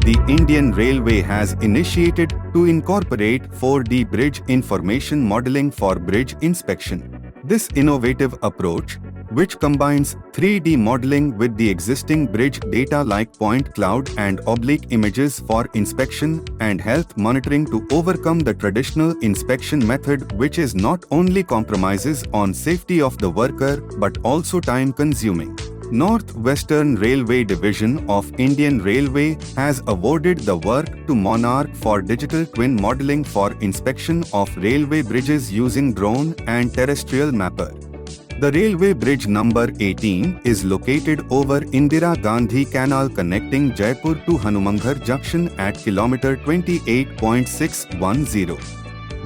the Indian Railway has initiated to incorporate 4D bridge information modeling for bridge inspection. This innovative approach, which combines 3D modeling with the existing bridge data like point cloud and oblique images for inspection and health monitoring to overcome the traditional inspection method, which is not only compromises on safety of the worker but also time-consuming. North Western Railway Division of Indian Railway has awarded the work to Monarch for digital twin modeling for inspection of railway bridges using drone and terrestrial mapper. The railway bridge number 18 is located over Indira Gandhi Canal connecting Jaipur to Hanumanghar Junction at kilometer 28.610.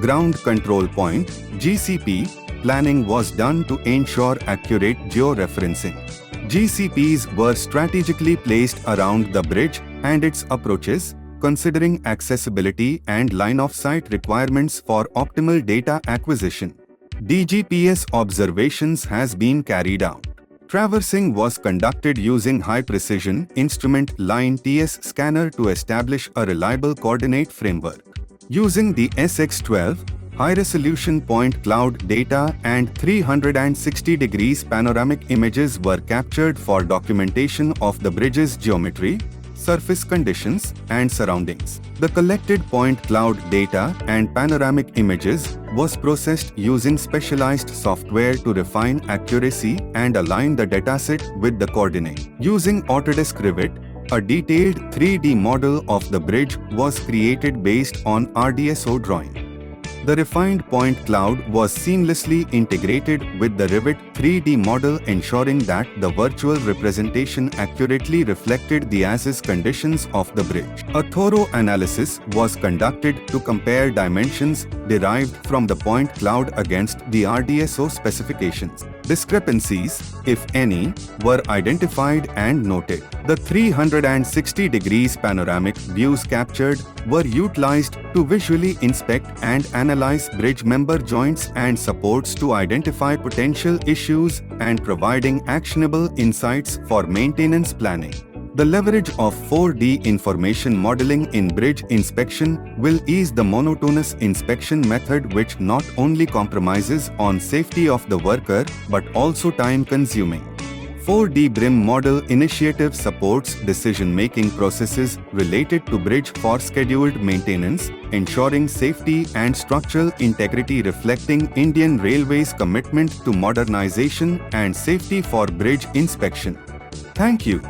Ground Control Point (GCP) planning was done to ensure accurate georeferencing. GCPs were strategically placed around the bridge and its approaches, considering accessibility and line-of-sight requirements for optimal data acquisition. DGPS observations has been carried out. Traversing was conducted using high-precision instrument line TS scanner to establish a reliable coordinate framework. Using the SX12, high-resolution point cloud data and 360 degrees panoramic images were captured for documentation of the bridge's geometry, surface conditions, and surroundings. The collected point cloud data and panoramic images was processed using specialized software to refine accuracy and align the dataset with the coordinate. Using Autodesk Revit, a detailed 3D model of the bridge was created based on RDSO drawing. The refined point cloud was seamlessly integrated with the Revit 3D model, ensuring that the virtual representation accurately reflected the as-is conditions of the bridge. A thorough analysis was conducted to compare dimensions derived from the point cloud against the RDSO specifications. Discrepancies, if any, were identified and noted. The 360 degrees panoramic views captured were utilized to visually inspect and analyze bridge member joints and supports to identify potential issues and providing actionable insights for maintenance planning. The leverage of 4D information modeling in bridge inspection will ease the monotonous inspection method, which not only compromises on safety of the worker but also time-consuming. 4D BRIM model initiative supports decision-making processes related to bridge for scheduled maintenance, ensuring safety and structural integrity, reflecting Indian Railways' commitment to modernization and safety for bridge inspection. Thank you.